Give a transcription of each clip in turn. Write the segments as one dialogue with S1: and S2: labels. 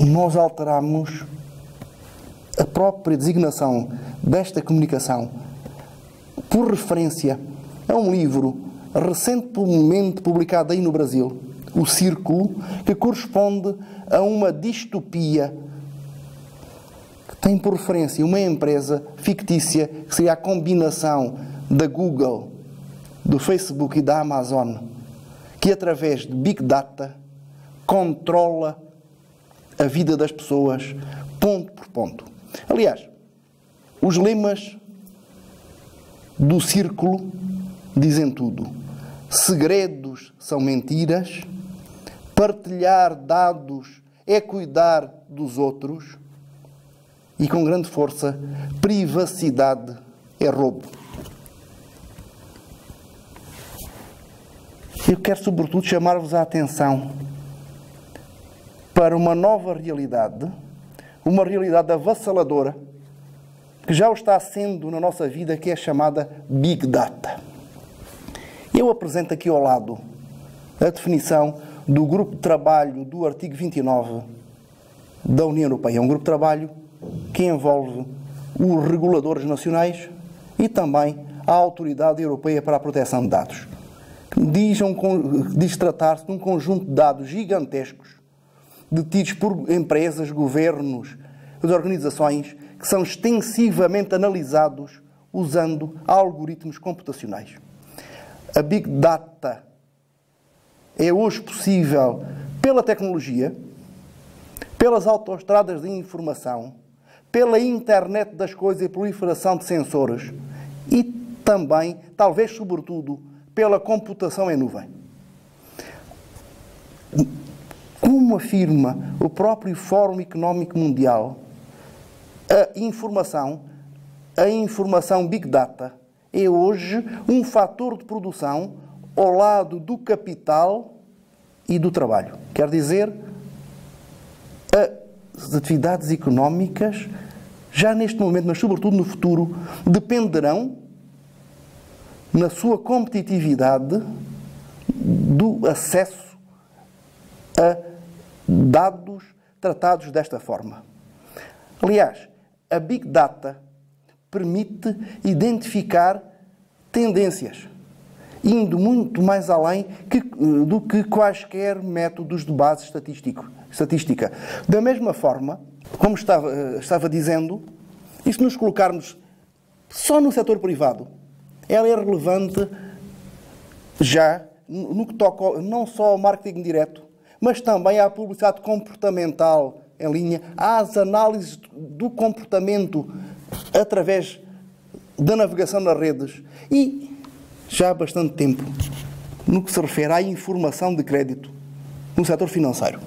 S1: nós alteramos a própria designação desta comunicação por referência a um livro recentemente publicado aí no Brasil, O Círculo, que corresponde a uma distopia que tem por referência uma empresa fictícia que seria a combinação da Google, do Facebook e da Amazon, que através de Big Data controla a vida das pessoas ponto por ponto. Aliás, os lemas do Círculo dizem tudo. Segredos são mentiras, partilhar dados é cuidar dos outros e, com grande força, privacidade é roubo. Eu quero, sobretudo, chamar-vos a atenção para uma nova realidade, uma realidade avassaladora, que já o está sendo na nossa vida, que é chamada Big Data. Eu apresento aqui ao lado a definição do grupo de trabalho do artigo 29 da União Europeia. É um grupo de trabalho que envolve os reguladores nacionais e também a Autoridade Europeia para a Proteção de Dados. Diz tratar-se de um conjunto de dados gigantescos detidos por empresas, governos, as organizações, que são extensivamente analisados usando algoritmos computacionais. A Big Data é hoje possível pela tecnologia, pelas autoestradas de informação, pela internet das coisas e proliferação de sensores e também, talvez sobretudo, pela computação em nuvem. Como afirma o próprio Fórum Económico Mundial, a informação Big Data é hoje um fator de produção ao lado do capital e do trabalho. Quer dizer, as atividades económicas, já neste momento, mas sobretudo no futuro, dependerão, na sua competitividade, do acesso a dados tratados desta forma. Aliás, a Big Data permite identificar tendências, indo muito mais além do que quaisquer métodos de base estatística. Da mesma forma, como estava dizendo, e se nos colocarmos só no setor privado, ela é relevante já no que toca não só ao marketing direto, mas também à publicidade comportamental em linha, às análises do comportamento através da navegação nas redes e, já há bastante tempo, no que se refere à informação de crédito no setor financeiro.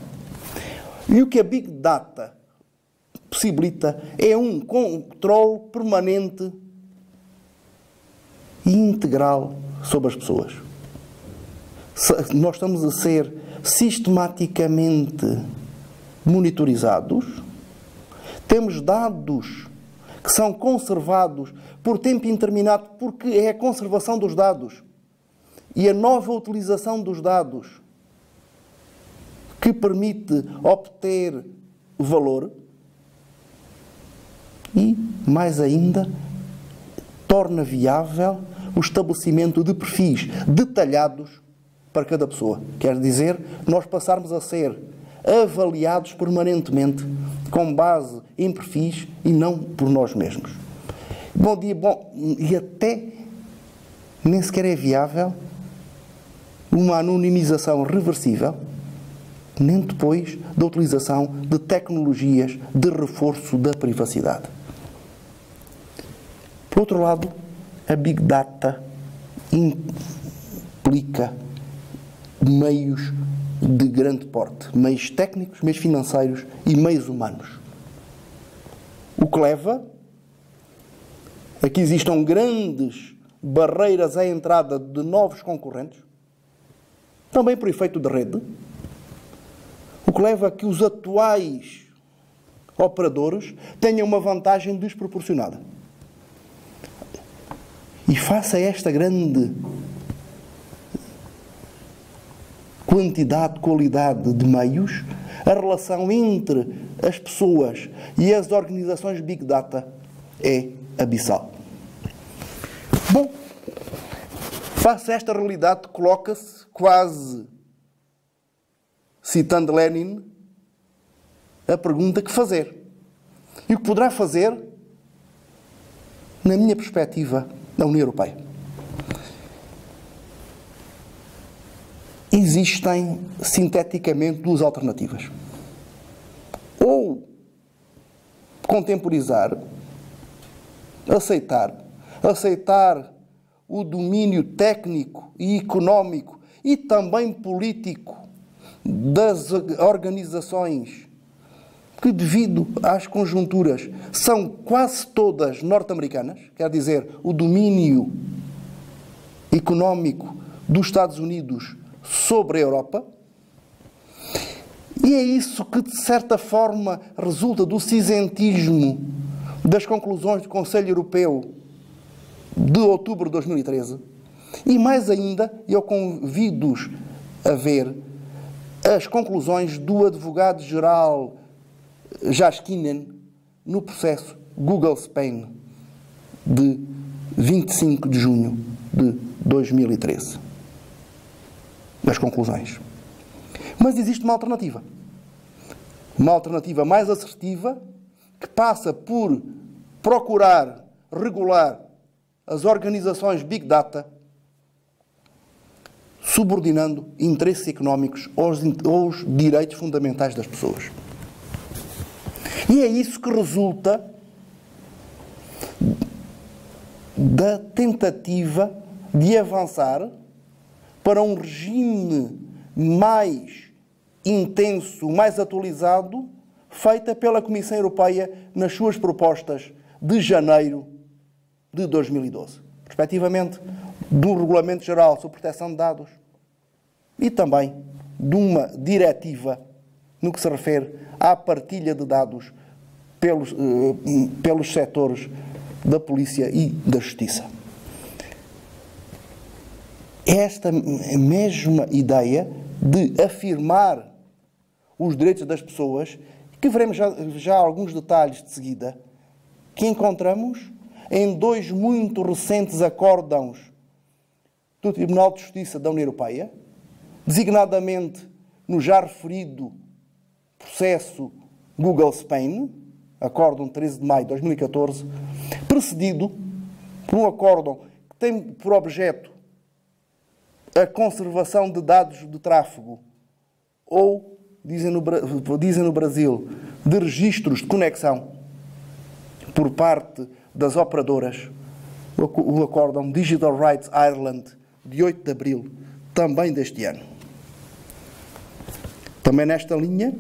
S1: E o que a Big Data possibilita é um controle permanente e integral sobre as pessoas. Nós estamos a ser sistematicamente monitorizados, temos dados que são conservados por tempo indeterminado, porque é a conservação dos dados e a nova utilização dos dados que permite obter valor e, mais ainda, torna viável o estabelecimento de perfis detalhados para cada pessoa. Quer dizer, nós passarmos a ser avaliados permanentemente com base em perfis e não por nós mesmos. E até nem sequer é viável uma anonimização reversível, nem depois da utilização de tecnologias de reforço da privacidade. Por outro lado, a Big Data implica meios de grande porte, meios técnicos, meios financeiros e meios humanos. O que leva a que existam grandes barreiras à entrada de novos concorrentes, também por efeito de rede, o que leva a que os atuais operadores tenham uma vantagem desproporcionada. E face a esta grande quantidade, qualidade de meios, a relação entre as pessoas e as organizações Big Data é abissal. Bom, face a esta realidade, coloca-se, quase citando Lenin, a pergunta que fazer. E o que poderá fazer, na minha perspectiva, a União Europeia. Existem, sinteticamente, duas alternativas. Ou contemporizar, aceitar o domínio técnico e económico e também político das organizações que, devido às conjunturas, são quase todas norte-americanas, quer dizer, o domínio económico dos Estados Unidos sobre a Europa. E é isso que, de certa forma, resulta do cinzentismo das conclusões do Conselho Europeu de outubro de 2013. E mais ainda, eu convido-os a ver as conclusões do advogado-geral Jaskinen no processo Google Spain de 25 de junho de 2013. As conclusões. Mas existe uma alternativa. Uma alternativa mais assertiva que passa por procurar regular as organizações Big Data, subordinando interesses económicos aos direitos fundamentais das pessoas. E é isso que resulta da tentativa de avançar para um regime mais intenso, mais atualizado, feita pela Comissão Europeia nas suas propostas de janeiro de 2012. Respectivamente, de um Regulamento Geral sobre Proteção de Dados e também de uma diretiva no que se refere à partilha de dados pelos setores da Polícia e da Justiça. Esta mesma ideia de afirmar os direitos das pessoas, que veremos já alguns detalhes de seguida, que encontramos em dois muito recentes acórdãos do Tribunal de Justiça da União Europeia, designadamente no já referido processo Google Spain, acórdão 13 de maio de 2014, precedido por um acórdão que tem por objeto a conservação de dados de tráfego ou, dizem no Brasil, de registros de conexão por parte das operadoras, o acórdão Digital Rights Ireland, de 8 de abril, também deste ano. Também nesta linha,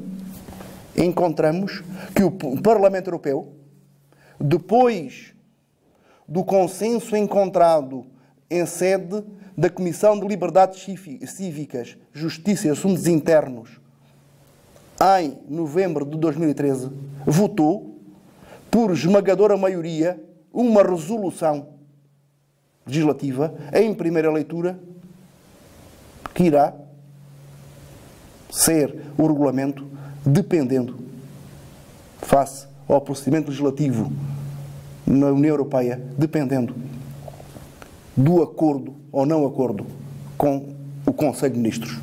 S1: encontramos que o Parlamento Europeu, depois do consenso encontrado em sede da Comissão de Liberdades Cívicas, Justiça e Assuntos Internos, em novembro de 2013, votou, por esmagadora maioria, uma resolução legislativa, em primeira leitura, que irá ser o regulamento, dependendo, face ao procedimento legislativo na União Europeia, dependendo do acordo ou não acordo com o Conselho de Ministros.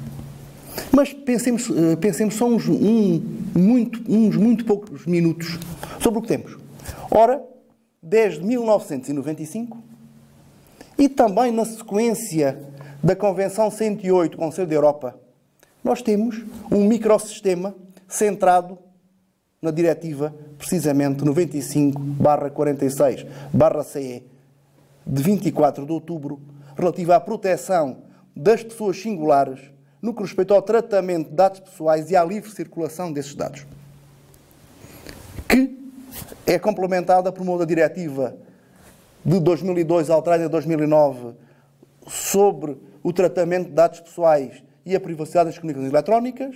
S1: Mas pensemos só uns muito poucos minutos sobre o que temos. Ora, desde 1995, e também na sequência da Convenção 108 do Conselho da Europa, nós temos um microsistema centrado na diretiva, precisamente 95/46/CE, de 24 de outubro, relativa à proteção das pessoas singulares no que respeita ao tratamento de dados pessoais e à livre circulação desses dados, que é complementada por uma outra diretiva de 2002, alterada em 2009, sobre o tratamento de dados pessoais e a privacidade das comunicações eletrónicas,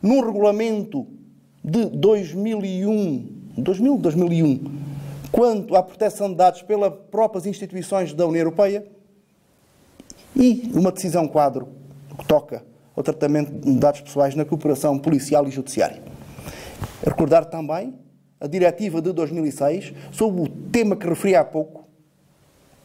S1: num regulamento de 2001, quanto à proteção de dados pelas próprias instituições da União Europeia, e uma decisão-quadro que toca ao tratamento de dados pessoais na cooperação policial e judiciária. Recordar também a diretiva de 2006 sobre o tema que referi há pouco,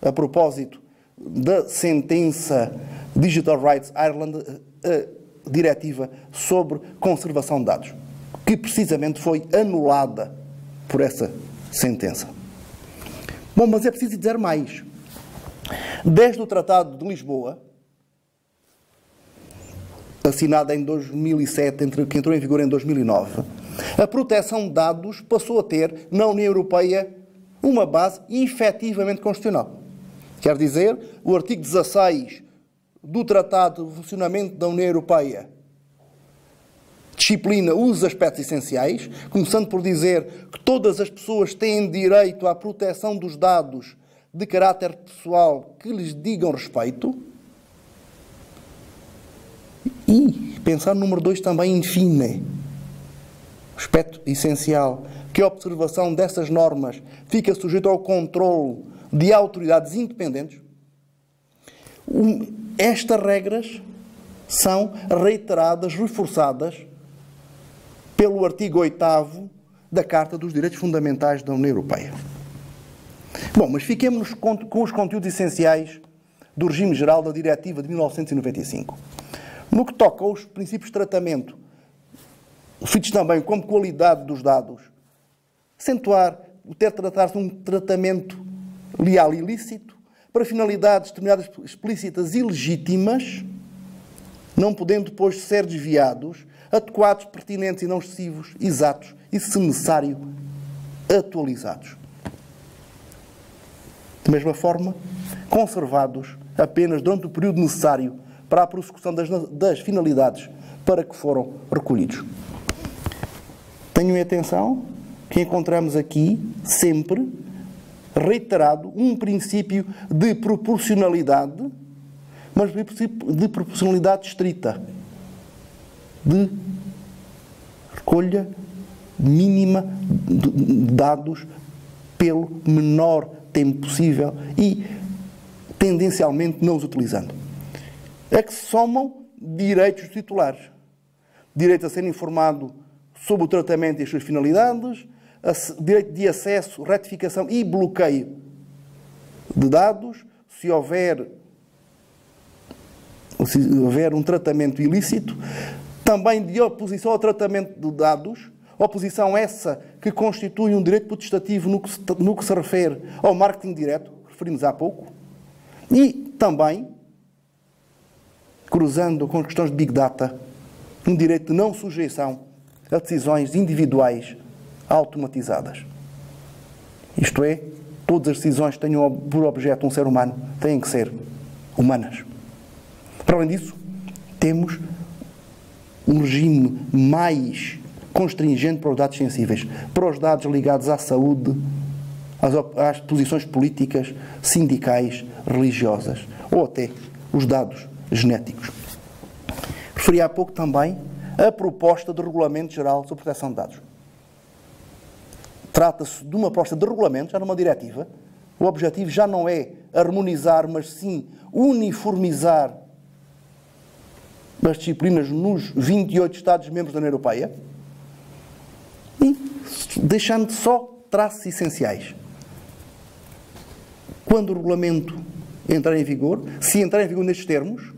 S1: a propósito da sentença Digital Rights Ireland, a diretiva sobre conservação de dados, que precisamente foi anulada por essa sentença. Bom, mas é preciso dizer mais. Desde o Tratado de Lisboa, assinado em 2007, que entrou em vigor em 2009, a proteção de dados passou a ter, na União Europeia, uma base efetivamente constitucional. Quer dizer, o artigo 16 do Tratado de Funcionamento da União Europeia disciplina os aspectos essenciais, começando por dizer que todas as pessoas têm direito à proteção dos dados de caráter pessoal que lhes digam respeito. E pensar no número 2 também, infine, aspecto essencial, que a observação dessas normas fica sujeita ao controle de autoridades independentes. Estas regras são reiteradas, reforçadas pelo artigo 8º da Carta dos Direitos Fundamentais da União Europeia. Bom, mas fiquemos com os conteúdos essenciais do regime geral da Diretiva de 1995. No que toca aos princípios de tratamento, feitos também como qualidade dos dados, acentuar o ter de tratar-se de um tratamento leal e ilícito, para finalidades determinadas explícitas e legítimas, não podendo depois ser desviados, adequados, pertinentes e não excessivos, exatos e, se necessário, atualizados. De mesma forma, conservados apenas durante o período necessário para a prossecução das finalidades para que foram recolhidos. Tenham em atenção que encontramos aqui, sempre, reiterado, um princípio de proporcionalidade, mas de proporcionalidade estrita, de recolha mínima de dados pelo menor tempo possível e, tendencialmente, não os utilizando. É que se somam direitos dos titulares. Direito a ser informado sobre o tratamento e as suas finalidades, direito de acesso, retificação e bloqueio de dados, se houver um tratamento ilícito, também de oposição ao tratamento de dados, oposição essa que constitui um direito potestativo no que se refere ao marketing direto, que referimos há pouco, e também, cruzando com as questões de Big Data, um direito de não sujeição a decisões individuais automatizadas. Isto é, todas as decisões que tenham por objeto um ser humano têm que ser humanas. Para além disso, temos um regime mais constringente para os dados sensíveis, para os dados ligados à saúde, às posições políticas, sindicais, religiosas, ou até os dados genéticos. Referi há pouco também a proposta de Regulamento Geral sobre Proteção de Dados. Trata-se de uma proposta de regulamento, já numa diretiva. O objetivo já não é harmonizar, mas sim uniformizar as disciplinas nos 28 Estados-membros da União Europeia e deixando só traços essenciais. Quando o regulamento entrar em vigor, se entrar em vigor nestes termos,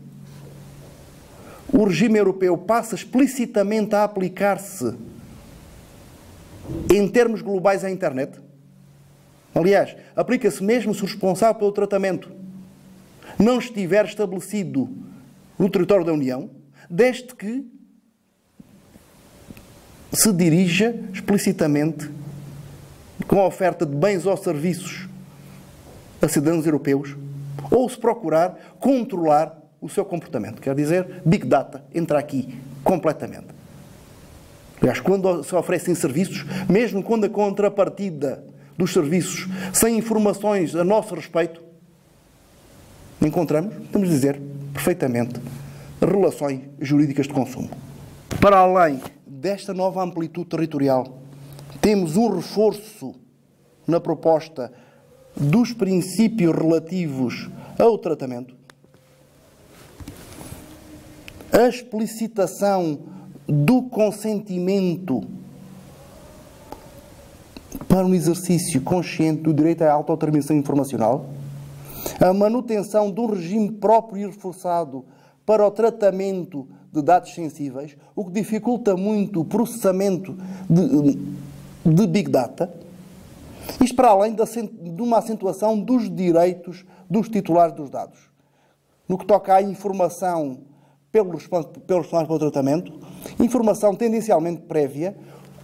S1: o regime europeu passa explicitamente a aplicar-se em termos globais à internet. Aliás, aplica-se mesmo se o responsável pelo tratamento não estiver estabelecido no território da União, desde que se dirija explicitamente com a oferta de bens ou serviços a cidadãos europeus, ou se procurar controlar o seu comportamento. Quer dizer, Big Data entra aqui completamente. Aliás, quando se oferecem serviços, mesmo quando a contrapartida dos serviços sem informações a nosso respeito, encontramos, podemos dizer, perfeitamente, relações jurídicas de consumo. Para além desta nova amplitude territorial, temos um reforço na proposta dos princípios relativos ao tratamento. a explicitação do consentimento para um exercício consciente do direito à autodeterminação informacional, a manutenção de um regime próprio e reforçado para o tratamento de dados sensíveis, o que dificulta muito o processamento de Big Data, isto para além de uma acentuação dos direitos dos titulares dos dados. No que toca à informação pelos responsáveis pelo tratamento, informação tendencialmente prévia,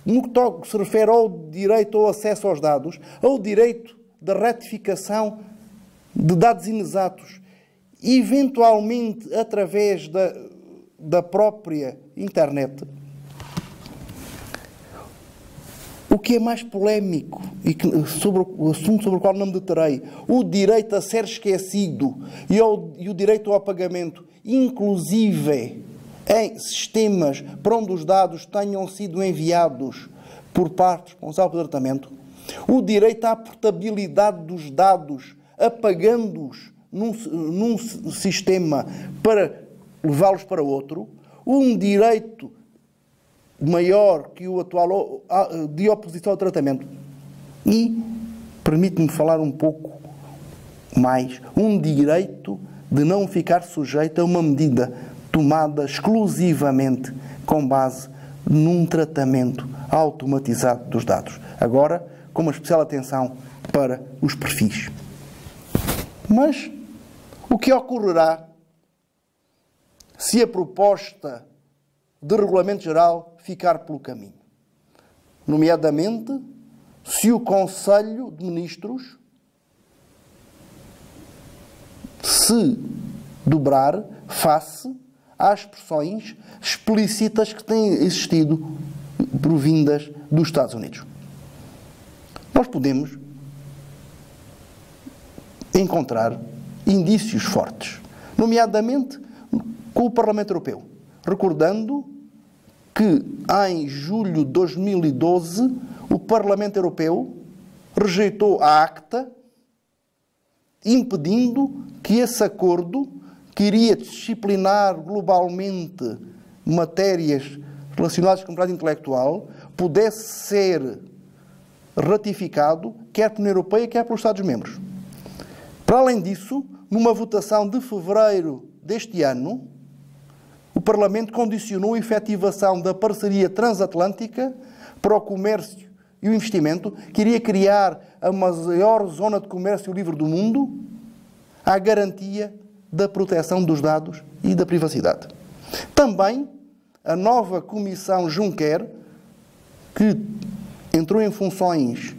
S1: no que se refere ao direito ao acesso aos dados, ao direito da retificação de dados inexatos, eventualmente através da própria internet. O que é mais polémico e o assunto sobre o qual não me deterei, o direito a ser esquecido e o direito ao apagamento, inclusive em sistemas para onde os dados tenham sido enviados por parte responsável pelo tratamento, o direito à portabilidade dos dados, apagando-os num sistema para levá-los para outro, um direito maior que o atual de oposição ao tratamento. E, permite-me falar um pouco mais, um direito de não ficar sujeito a uma medida tomada exclusivamente com base num tratamento automatizado dos dados. Agora, com uma especial atenção para os perfis. Mas o que ocorrerá se a proposta de regulamento geral ficar pelo caminho? Nomeadamente, se o Conselho de Ministros se dobrar face às expressões explícitas que têm existido provindas dos Estados Unidos. Nós podemos encontrar indícios fortes, nomeadamente com o Parlamento Europeu, recordando que em julho de 2012 o Parlamento Europeu rejeitou a ACTA, impedindo que esse acordo, que iria disciplinar globalmente matérias relacionadas com a propriedade intelectual, pudesse ser ratificado quer pela União Europeia, quer pelos Estados-membros. Para além disso, numa votação de fevereiro deste ano, o Parlamento condicionou a efetivação da parceria transatlântica para o comércio e o investimento, que iria criar a maior zona de comércio livre do mundo, à garantia da proteção dos dados e da privacidade. Também a nova Comissão Juncker, que entrou em funções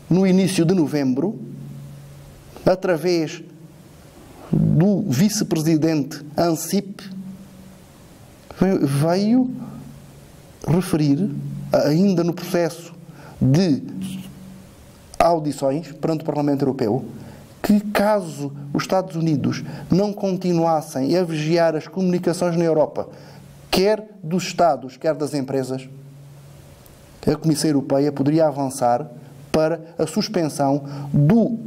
S1: no início de novembro, através do vice-presidente Ansip, veio referir, ainda no processo de audições perante o Parlamento Europeu, que caso os Estados Unidos não continuassem a vigiar as comunicações na Europa, quer dos Estados, quer das empresas, a Comissão Europeia poderia avançar para a suspensão do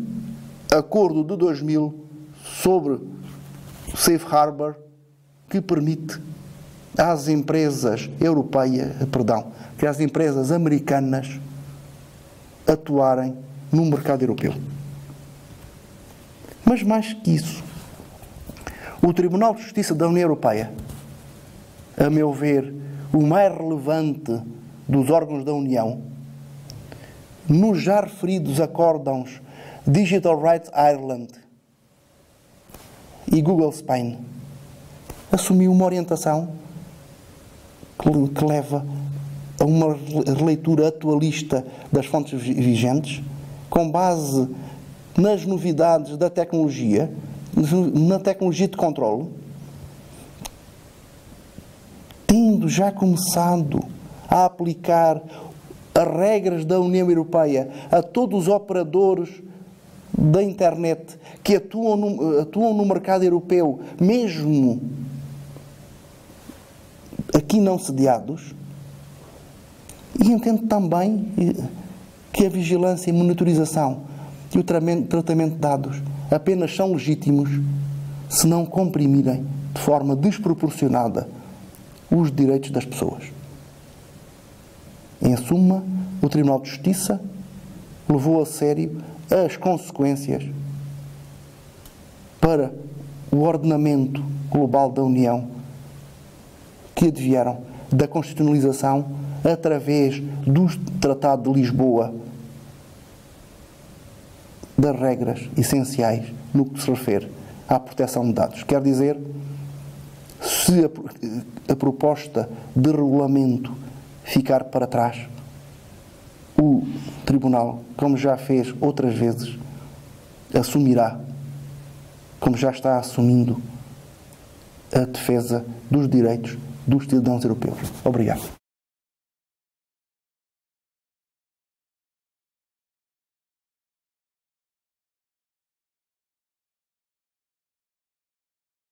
S1: Acordo de 2000 sobre Safe Harbor, que permite às empresas europeias, que às empresas americanas atuarem no mercado europeu. Mas mais que isso, o Tribunal de Justiça da União Europeia, a meu ver, o mais relevante dos órgãos da União, nos já referidos acórdãos Digital Rights Ireland e Google Spain, assumiu uma orientação que leva a uma releitura atualista das fontes vigentes, com base nas novidades da tecnologia, na tecnologia de controle, tendo já começado a aplicar as regras da União Europeia a todos os operadores da internet que atuam no mercado europeu, mesmo aqui não sediados, e entendo também que a vigilância e monitorização e o tratamento de dados apenas são legítimos se não comprimirem de forma desproporcionada os direitos das pessoas. Em suma, o Tribunal de Justiça levou a sério as consequências para o ordenamento global da União que advieram da constitucionalização através do Tratado de Lisboa das regras essenciais no que se refere à proteção de dados. Quer dizer, se a proposta de regulamento ficar para trás, o Tribunal, como já fez outras vezes, assumirá, como já está assumindo, a defesa dos direitos dos cidadãos europeus. Obrigado.